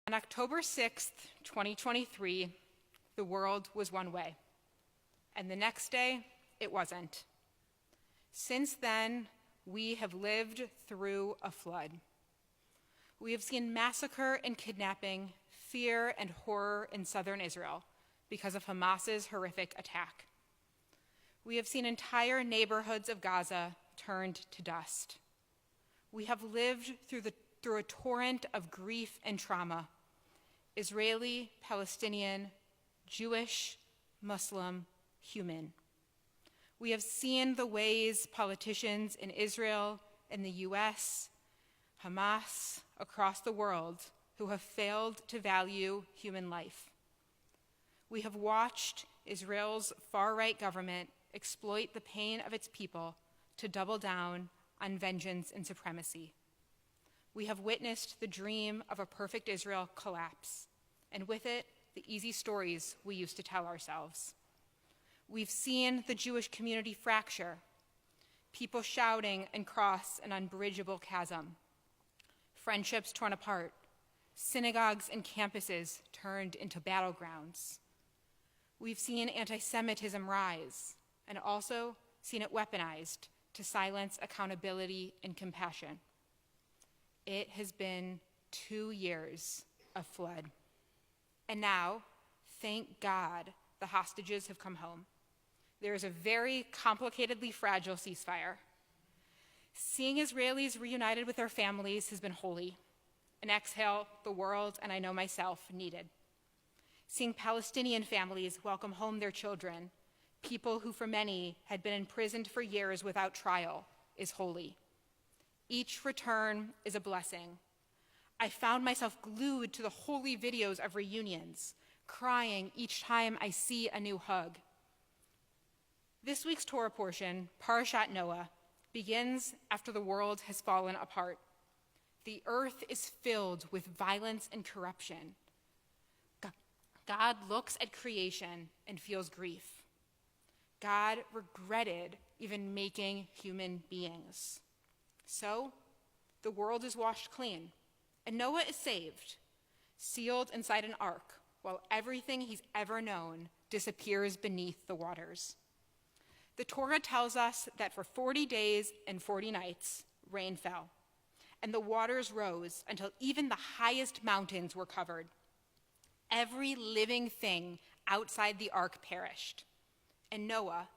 On October 6th, 2023, the world was one way, and the next day, it wasn't. Since then, we have lived through a flood. We have seen massacre and kidnapping, fear and horror in southern Israel because of Hamas's horrific attack. We have seen entire neighborhoods of Gaza turned to dust. We have lived through a torrent of grief and trauma, Israeli, Palestinian, Jewish, Muslim, human. We have seen the ways politicians in Israel, in the US, Hamas, across the world, who have failed to value human life. We have watched Israel's far-right government exploit the pain of its people to double down on vengeance and supremacy. We have witnessed the dream of a perfect Israel collapse, and with it, the easy stories we used to tell ourselves. We've seen the Jewish community fracture, people shouting and cross an unbridgeable chasm, friendships torn apart, synagogues and campuses turned into battlegrounds. We've seen anti-Semitism rise, and also seen it weaponized to silence accountability and compassion. It has been 2 years of flood. And now, thank God, the hostages have come home. There is a very complicatedly fragile ceasefire. Seeing Israelis reunited with their families has been holy, an exhale the world, and I know myself, needed. Seeing Palestinian families welcome home their children, people who for many had been imprisoned for years without trial, is holy. Each return is a blessing. I found myself glued to the holy videos of reunions, crying each time I see a new hug. This week's Torah portion, Parashat Noah, begins after the world has fallen apart. The earth is filled with violence and corruption. God looks at creation and feels grief. God regretted even making human beings. So, the world is washed clean, and Noah is saved, sealed inside an ark, while everything he's ever known disappears beneath the waters. The Torah tells us that for 40 days and 40 nights, rain fell, and the waters rose until even the highest mountains were covered. Every living thing outside the ark perished, and Noah,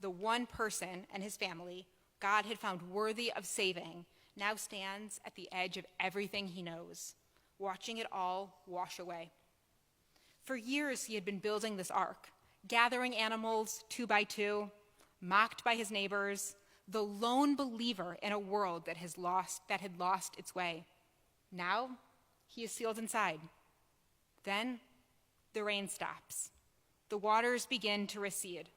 the one person and his family God had found worthy of saving, now stands at the edge of everything he knows, watching it all wash away. For years he had been building this ark, gathering animals 2 by 2, mocked by his neighbors, the lone believer in a world that had lost its way. Now he is sealed inside. Then the rain stops. The waters begin to recede.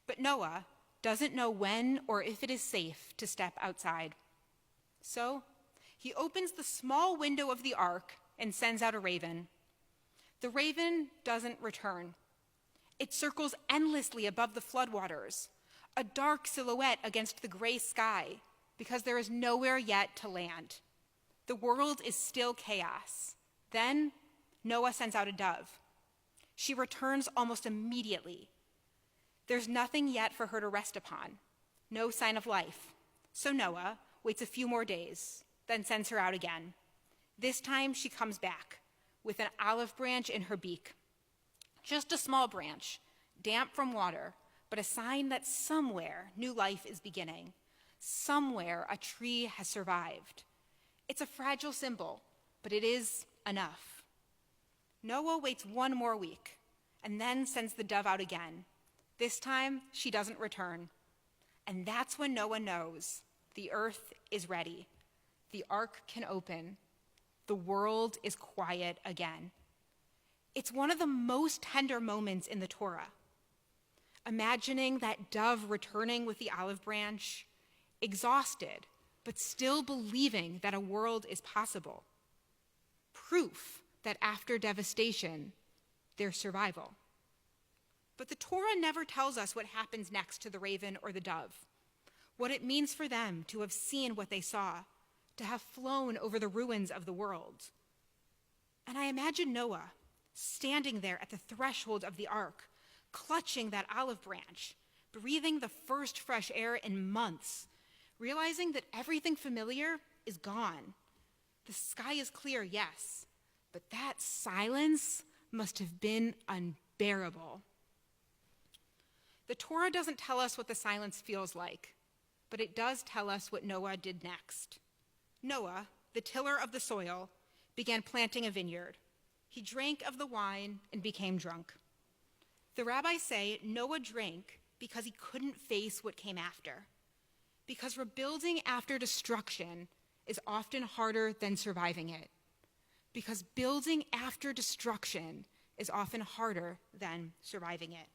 But Noah doesn't know when or if it is safe to step outside. So he opens the small window of the ark and sends out a raven. The raven doesn't return. It circles endlessly above the floodwaters, a dark silhouette against the gray sky, because there is nowhere yet to land. The world is still chaos. Then Noah sends out a dove. She returns almost immediately. There's nothing yet for her to rest upon, no sign of life. So Noah waits a few more days, then sends her out again. This time she comes back with an olive branch in her beak. Just a small branch, damp from water, but a sign that somewhere new life is beginning. Somewhere a tree has survived. It's a fragile symbol, but it is enough. Noah waits 1 more week and then sends the dove out again. This time, she doesn't return. And that's when Noah knows the earth is ready. The ark can open. The world is quiet again. It's one of the most tender moments in the Torah. Imagining that dove returning with the olive branch, exhausted, but still believing that a world is possible. Proof that after devastation, there's survival. But the Torah never tells us what happens next to the raven or the dove, what it means for them to have seen what they saw, to have flown over the ruins of the world. And I imagine Noah standing there at the threshold of the ark, clutching that olive branch, breathing the first fresh air in months, realizing that everything familiar is gone. The sky is clear, yes, but that silence must have been unbearable. The Torah doesn't tell us what the silence feels like, but it does tell us what Noah did next. Noah, the tiller of the soil, began planting a vineyard. He drank of the wine and became drunk. The rabbis say Noah drank because he couldn't face what came after. Because rebuilding after destruction is often harder than surviving it. Because building after destruction is often harder than surviving it.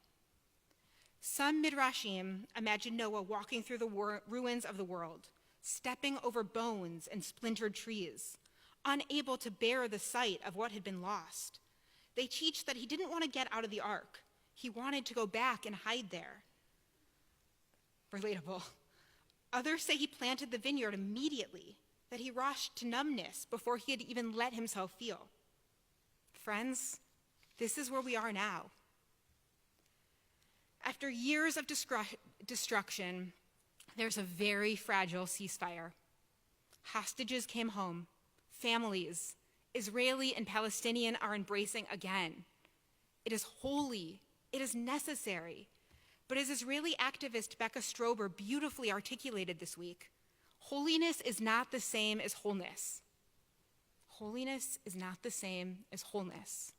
Some midrashim imagine Noah walking through the ruins of the world, stepping over bones and splintered trees, unable to bear the sight of what had been lost. They teach that he didn't want to get out of the ark. He wanted to go back and hide there. Relatable. Others say he planted the vineyard immediately, that he rushed to numbness before he had even let himself feel. Friends, this is where we are now. After years of destruction, there's a very fragile ceasefire. Hostages came home. Families, Israeli and Palestinian, are embracing again. It is holy. It is necessary. But as Israeli activist Becca Strober beautifully articulated this week, holiness is not the same as wholeness. Holiness is not the same as wholeness.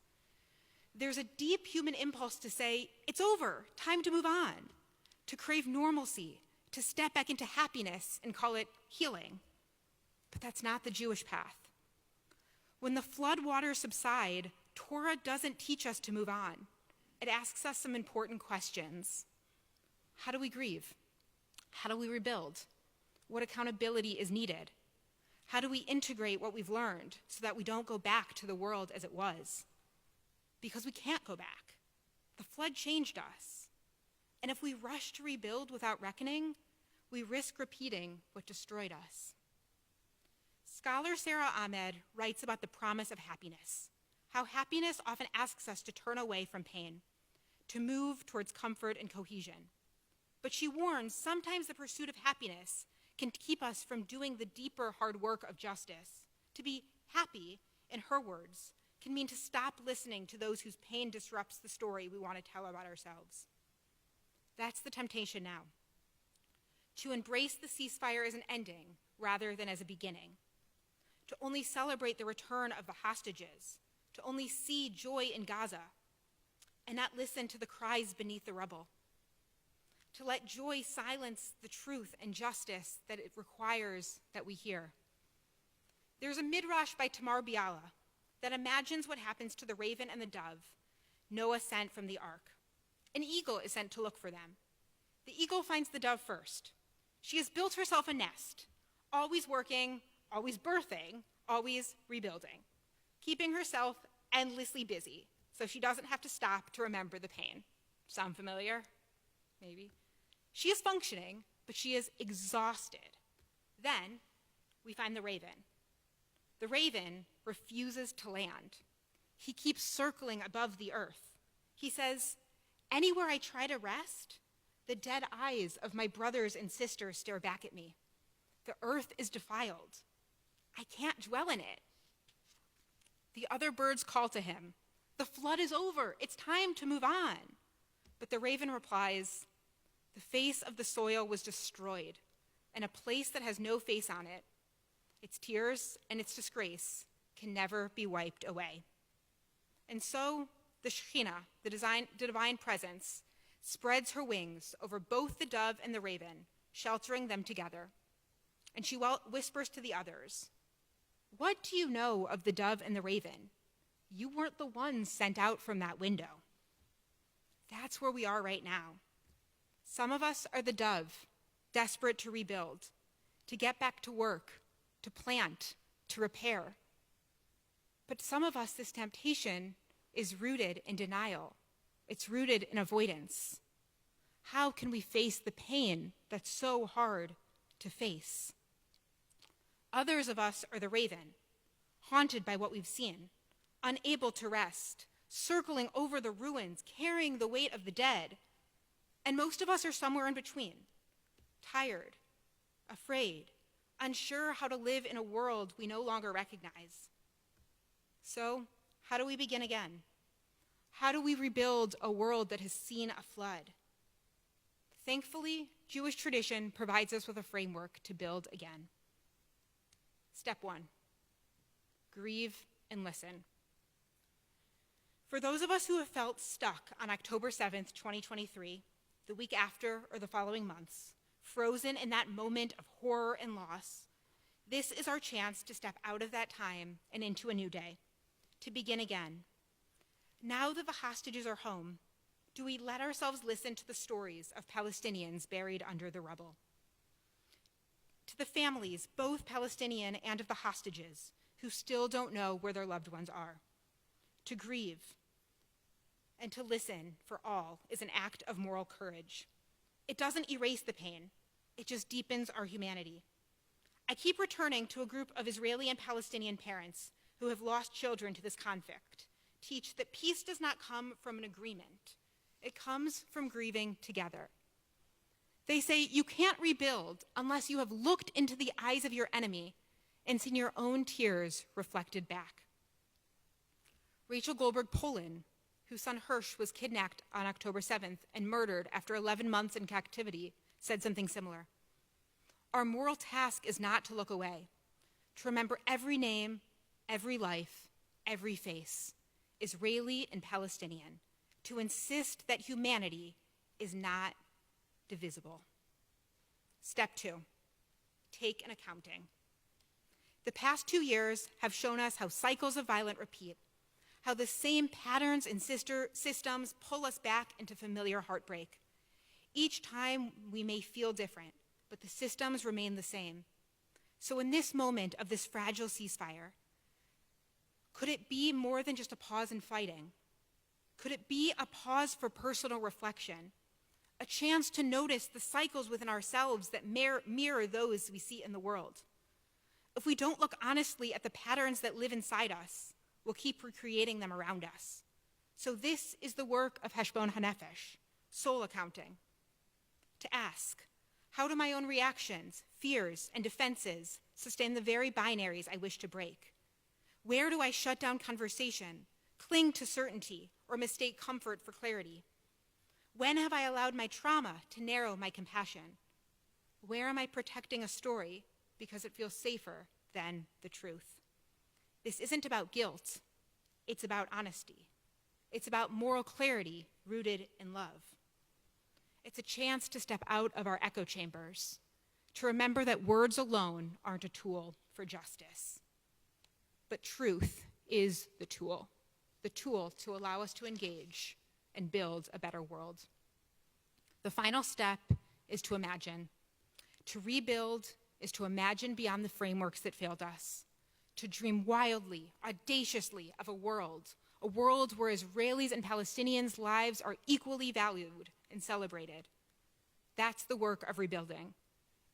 There's a deep human impulse to say, it's over, time to move on, to crave normalcy, to step back into happiness and call it healing. But that's not the Jewish path. When the flood waters subside, Torah doesn't teach us to move on. It asks us some important questions. How do we grieve? How do we rebuild? What accountability is needed? How do we integrate what we've learned so that we don't go back to the world as it was? Because we can't go back. The flood changed us. And if we rush to rebuild without reckoning, we risk repeating what destroyed us. Scholar Sarah Ahmed writes about the promise of happiness, how happiness often asks us to turn away from pain, to move towards comfort and cohesion. But she warns sometimes the pursuit of happiness can keep us from doing the deeper hard work of justice. To be happy, in her words, can mean to stop listening to those whose pain disrupts the story we want to tell about ourselves. That's the temptation now. To embrace the ceasefire as an ending rather than as a beginning. To only celebrate the return of the hostages. To only see joy in Gaza and not listen to the cries beneath the rubble. To let joy silence the truth and justice that it requires that we hear. There's a midrash by Tamar Biala that imagines what happens to the raven and the dove Noah sent from the ark. An eagle is sent to look for them. The eagle finds the dove first. She has built herself a nest, always working, always birthing, always rebuilding, keeping herself endlessly busy so she doesn't have to stop to remember the pain. Sound familiar? Maybe. She is functioning, but she is exhausted. Then we find the raven. The raven refuses to land. He keeps circling above the earth. He says, "Anywhere I try to rest, the dead eyes of my brothers and sisters stare back at me. The earth is defiled. I can't dwell in it." The other birds call to him, "The flood is over. It's time to move on." But the raven replies, "The face of the soil was destroyed, and a place that has no face on it, its tears and its disgrace can never be wiped away." And so the Shekhinah, the divine presence, spreads her wings over both the dove and the raven, sheltering them together. And she whispers to the others, "What do you know of the dove and the raven? You weren't the ones sent out from that window." That's where we are right now. Some of us are the dove, desperate to rebuild, to get back to work, to plant, to repair. But some of us, this temptation is rooted in denial. It's rooted in avoidance. How can we face the pain that's so hard to face? Others of us are the raven, haunted by what we've seen, unable to rest, circling over the ruins, carrying the weight of the dead. And most of us are somewhere in between, tired, afraid, unsure how to live in a world we no longer recognize. So, how do we begin again? How do we rebuild a world that has seen a flood? Thankfully, Jewish tradition provides us with a framework to build again. Step 1, grieve and listen. For those of us who have felt stuck on October 7th, 2023, the week after or the following months, frozen in that moment of horror and loss, this is our chance to step out of that time and into a new day, to begin again. Now that the hostages are home, do we let ourselves listen to the stories of Palestinians buried under the rubble? To the families, both Palestinian and of the hostages, who still don't know where their loved ones are. To grieve and to listen for all is an act of moral courage. It doesn't erase the pain, it just deepens our humanity. I keep returning to a group of Israeli and Palestinian parents who have lost children to this conflict, teach that peace does not come from an agreement. It comes from grieving together. They say you can't rebuild unless you have looked into the eyes of your enemy and seen your own tears reflected back. Rachel Goldberg-Polin, whose son Hirsch was kidnapped on October 7th and murdered after 11 months in captivity, said something similar. Our moral task is not to look away, to remember every name, every life, every face, Israeli and Palestinian, to insist that humanity is not divisible. Step 2, take an accounting. The past 2 years have shown us how cycles of violence repeat, how the same patterns and systems pull us back into familiar heartbreak. Each time we may feel different, but the systems remain the same. So in this moment of this fragile ceasefire, could it be more than just a pause in fighting? Could it be a pause for personal reflection? A chance to notice the cycles within ourselves that mirror those we see in the world? If we don't look honestly at the patterns that live inside us, we'll keep recreating them around us. So this is the work of Heshbon HaNefesh, soul accounting. To ask, how do my own reactions, fears, and defenses sustain the very binaries I wish to break? Where do I shut down conversation, cling to certainty, or mistake comfort for clarity? When have I allowed my trauma to narrow my compassion? Where am I protecting a story because it feels safer than the truth? This isn't about guilt, it's about honesty. It's about moral clarity rooted in love. It's a chance to step out of our echo chambers, to remember that words alone aren't a tool for justice. But truth is the tool to allow us to engage and build a better world. The final step is to imagine. To rebuild is to imagine beyond the frameworks that failed us, to dream wildly, audaciously of a world where Israelis and Palestinians' lives are equally valued and celebrated. That's the work of rebuilding.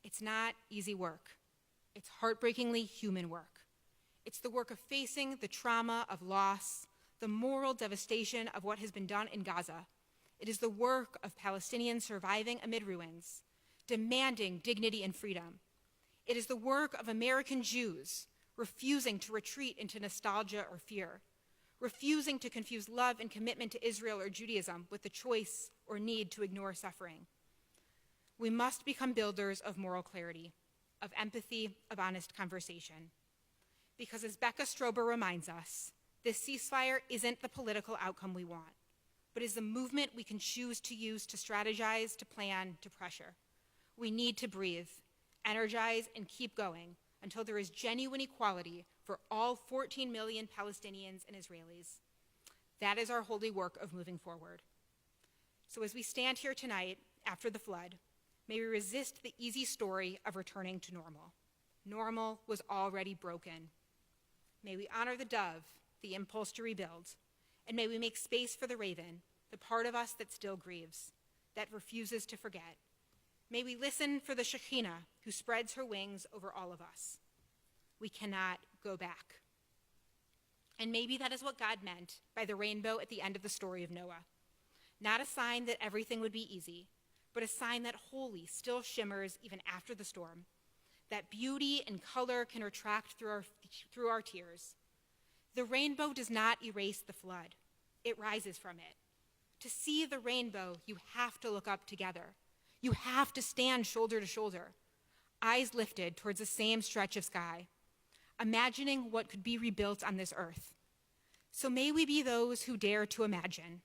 It's not easy work. It's heartbreakingly human work. It's the work of facing the trauma of loss, the moral devastation of what has been done in Gaza. It is the work of Palestinians surviving amid ruins, demanding dignity and freedom. It is the work of American Jews refusing to retreat into nostalgia or fear, refusing to confuse love and commitment to Israel or Judaism with the choice or need to ignore suffering. We must become builders of moral clarity, of empathy, of honest conversation. Because as Becca Strober reminds us, this ceasefire isn't the political outcome we want, but is the movement we can choose to use to strategize, to plan, to pressure. We need to breathe, energize, and keep going until there is genuine equality for all 14 million Palestinians and Israelis. That is our holy work of moving forward. So as we stand here tonight after the flood, may we resist the easy story of returning to normal. Normal was already broken. May we honor the dove, the impulse to rebuild, and may we make space for the raven, the part of us that still grieves, that refuses to forget. May we listen for the Shekhinah who spreads her wings over all of us. We cannot go back. And maybe that is what God meant by the rainbow at the end of the story of Noah. Not a sign that everything would be easy, but a sign that holy still shimmers even after the storm, that beauty and color can retract through our tears. The rainbow does not erase the flood. It rises from it. To see the rainbow, you have to look up together. You have to stand shoulder to shoulder, eyes lifted towards the same stretch of sky, imagining what could be rebuilt on this earth. So may we be those who dare to imagine,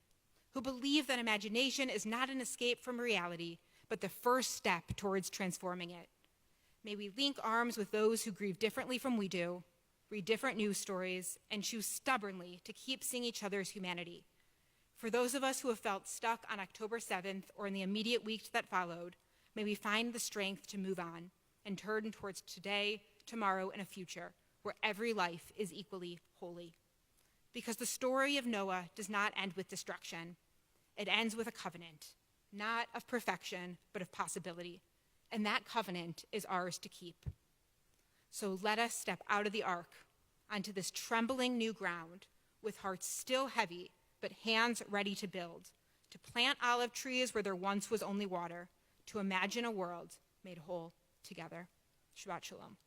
who believe that imagination is not an escape from reality, but the first step towards transforming it. May we link arms with those who grieve differently from we do, read different news stories, and choose stubbornly to keep seeing each other's humanity. For those of us who have felt stuck on October 7th or in the immediate weeks that followed, may we find the strength to move on and turn towards today, tomorrow, and a future where every life is equally holy. Because the story of Noah does not end with destruction. It ends with a covenant, not of perfection, but of possibility. And that covenant is ours to keep. So let us step out of the ark onto this trembling new ground with hearts still heavy, but hands ready to build, to plant olive trees where there once was only water, to imagine a world made whole together. Shabbat Shalom.